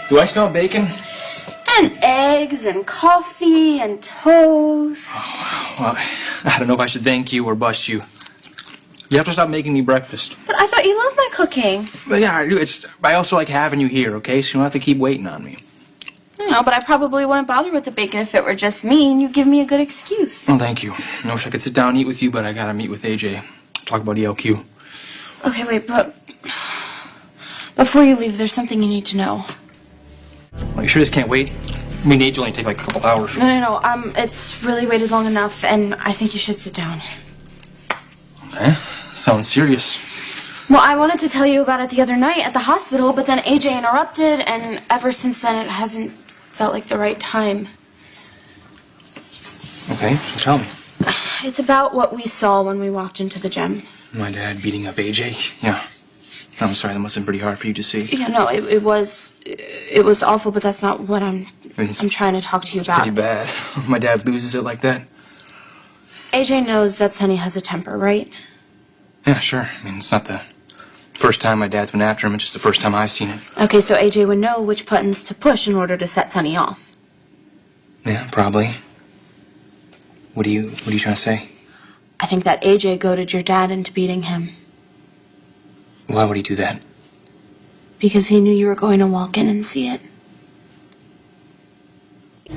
Do I smell bacon? And eggs and coffee and toast. Oh, well, I don't know if I should thank you or bust you. You have to stop making me breakfast. But I thought you loved my cooking. But yeah, I do. I also like having you here, okay? So you don't have to keep waiting on me. I know, but I probably wouldn't bother with the bacon if it were just me, and you give me a good excuse. Well, thank you. I wish I could sit down and eat with you, but I gotta meet with AJ. Talk about ELQ. Okay, wait, but before you leave, there's something you need to know. Well, you sure this can't wait? I mean, age will only take like a couple hours. No. It's really waited long enough, and I think you should sit down. Okay. Sounds serious. Well, I wanted to tell you about it the other night at the hospital, but then AJ interrupted, and ever since then it hasn't felt like the right time. Okay, so tell me. It's about what we saw when we walked into the gym. My dad beating up AJ? Yeah. I'm sorry, that must have been pretty hard for you to see. Yeah, no, it was awful, but that's not what I'm trying to talk to you about. It's pretty bad. My dad loses it like that. AJ knows that Sonny has a temper, right? Yeah, sure. I mean, it's not the first time my dad's been after him. It's just the first time I've seen it. Okay, so AJ would know which buttons to push in order to set Sonny off. Yeah, probably. What are you trying to say? I think that AJ goaded your dad into beating him. Why would he do that? Because he knew you were going to walk in and see it.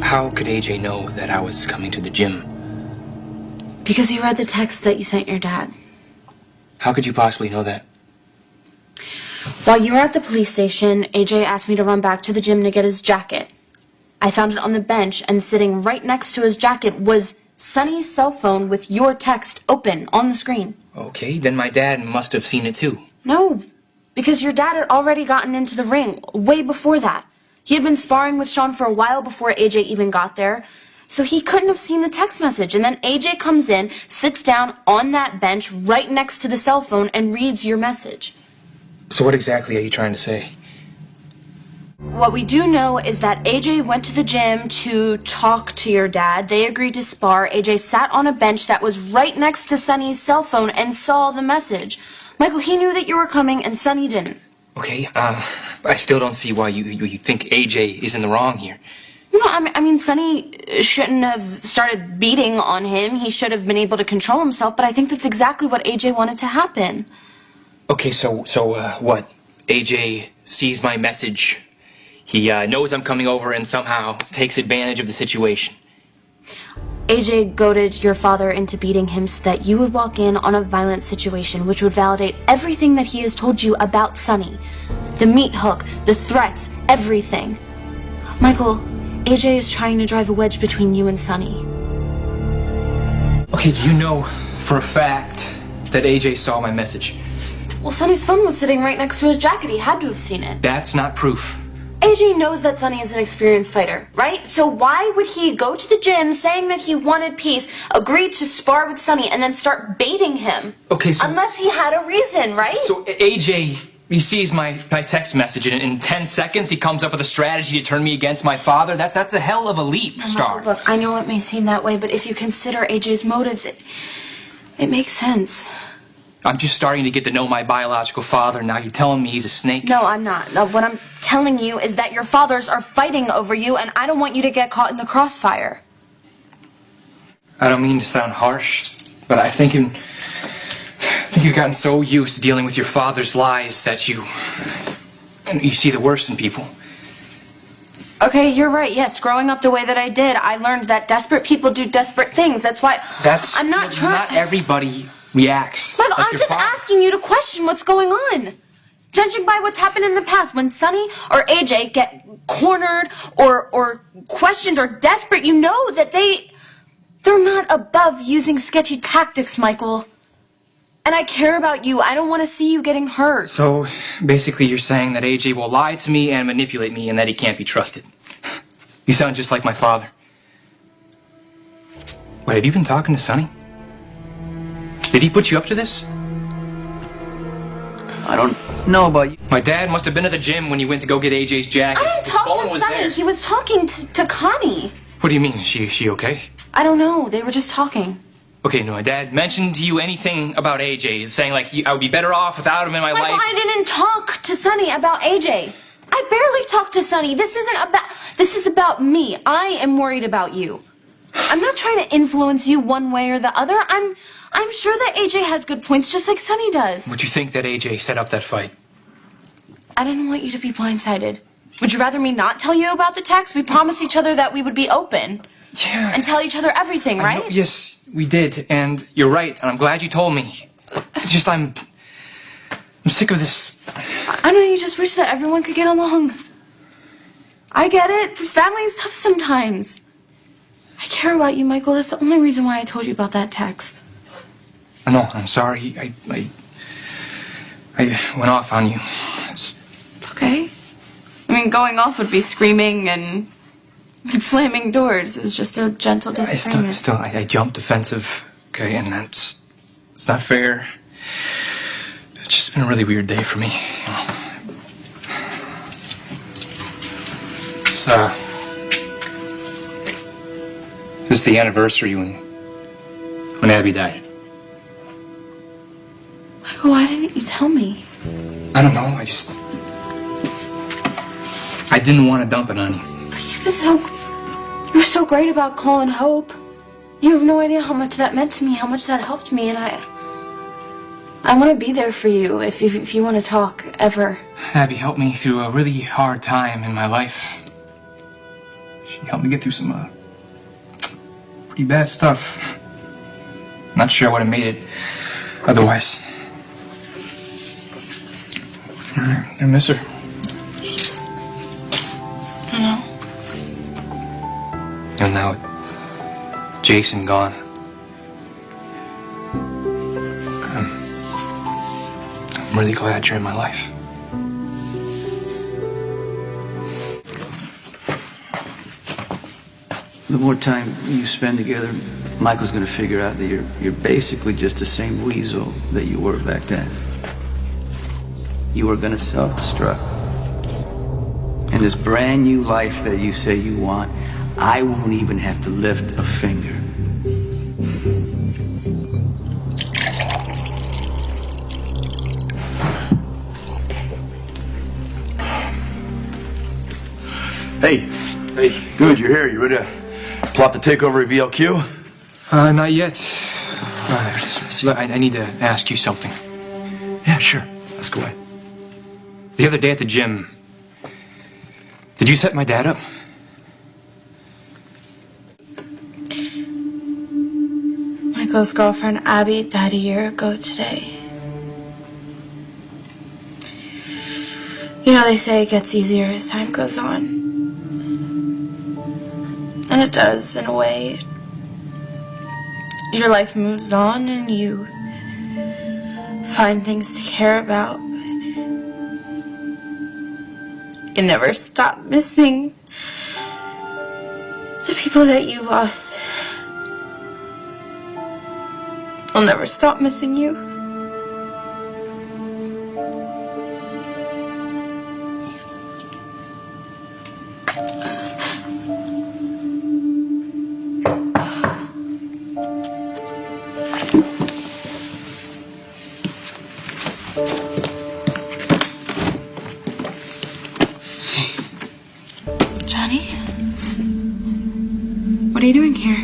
How could AJ know that I was coming to the gym? Because he read the text that you sent your dad. How could you possibly know that? While you were at the police station, AJ asked me to run back to the gym to get his jacket. I found it on the bench, and sitting right next to his jacket was Sonny's cell phone with your text open on the screen. Okay, then my dad must have seen it too. No, because your dad had already gotten into the ring way before that. He had been sparring with Sean for a while before AJ even got there, so he couldn't have seen the text message. And then AJ comes in, sits down on that bench right next to the cell phone, and reads your message. So what exactly are you trying to say? What we do know is that AJ went to the gym to talk to your dad. They agreed to spar. AJ sat on a bench that was right next to Sonny's cell phone and saw the message. Michael, he knew that you were coming, and Sonny didn't. Okay, I still don't see why you think AJ is in the wrong here. You know, I mean, Sonny shouldn't have started beating on him. He should have been able to control himself, but I think that's exactly what AJ wanted to happen. Okay, so what? AJ sees my message. He knows I'm coming over and somehow takes advantage of the situation. AJ goaded your father into beating him so that you would walk in on a violent situation, which would validate everything that he has told you about Sonny. The meat hook, the threats, everything. Michael, AJ is trying to drive a wedge between you and Sonny. Okay, do you know for a fact that AJ saw my message? Well, Sonny's phone was sitting right next to his jacket. He had to have seen it. That's not proof. AJ knows that Sonny is an experienced fighter, right? So why would he go to the gym saying that he wanted peace, agree to spar with Sonny, and then start baiting him? Okay, so... Unless he had a reason, right? So AJ, he sees my text message, and in 10 seconds he comes up with a strategy to turn me against my father? That's a hell of a leap, Starr. Look, I know it may seem that way, but if you consider AJ's motives, it makes sense. I'm just starting to get to know my biological father. Now you're telling me he's a snake? No, I'm not. No, what I'm telling you is that your fathers are fighting over you, and I don't want you to get caught in the crossfire. I don't mean to sound harsh, but I think you've gotten so used to dealing with your father's lies that you see the worst in people. Okay, you're right. Yes, growing up the way that I did, I learned that desperate people do desperate things. That's why I'm not trying. Not everybody reacts. Michael, like I'm just asking you to question what's going on. Judging by what's happened in the past, when Sonny or AJ get cornered or questioned or desperate, you know that they're not above using sketchy tactics, Michael. And I care about you. I don't want to see you getting hurt. So, basically you're saying that AJ will lie to me and manipulate me and that he can't be trusted. You sound just like my father. Wait, have you been talking to Sonny? Did he put you up to this? I don't know about you. My dad must have been at the gym when you went to go get AJ's jacket. I didn't talk to Sonny. He was talking to Connie. What do you mean? Is she okay? I don't know. They were just talking. Okay, no, my dad mentioned to you anything about AJ, saying like I would be better off without him in my life. I didn't talk to Sonny about AJ. I barely talk to Sonny. This is about me. I am worried about you. I'm not trying to influence you one way or the other. I'm sure that AJ has good points, just like Sonny does. Would you think that AJ set up that fight? I didn't want you to be blindsided. Would you rather me not tell you about the text? We promised each other that we would be open. Yeah. And tell each other everything, right? Yes, we did, and you're right, and I'm glad you told me. Just, I'm sick of this. I know you just wish that everyone could get along. I get it. Family is tough sometimes. I care about you, Michael. That's the only reason why I told you about that text. No, I'm sorry. I went off on you. It's okay. I mean, going off would be screaming and slamming doors. It was just a gentle disagreement. I jumped defensive, okay, and it's not fair. It's just been a really weird day for me, you know. This is the anniversary when Abby died. Michael, why didn't you tell me? I don't know, I didn't want to dump it on you. But you were so great about calling Hope. You have no idea how much that meant to me, how much that helped me, and I want to be there for you if you want to talk, ever. Abby helped me through a really hard time in my life. She helped me get through some pretty bad stuff. Not sure I would have made it otherwise. I miss her. I know. And now with Jason gone, I'm really glad you're in my life. The more time you spend together, Michael's gonna figure out that you're basically just the same weasel that you were back then. You are gonna self-destruct. And this brand new life that you say you want, I won't even have to lift a finger. Hey. Hey. Good, you're here. You ready to plot the takeover of VLQ? Not yet. I need to ask you something. Yeah, sure. Let's go ahead. The other day at the gym, did you set my dad up? Michael's girlfriend Abby died a year ago today. You know, they say it gets easier as time goes on. And it does, in a way. Your life moves on and you find things to care about, but you never stop missing the people that you lost. I'll never stop missing you. Johnny? What are you doing here?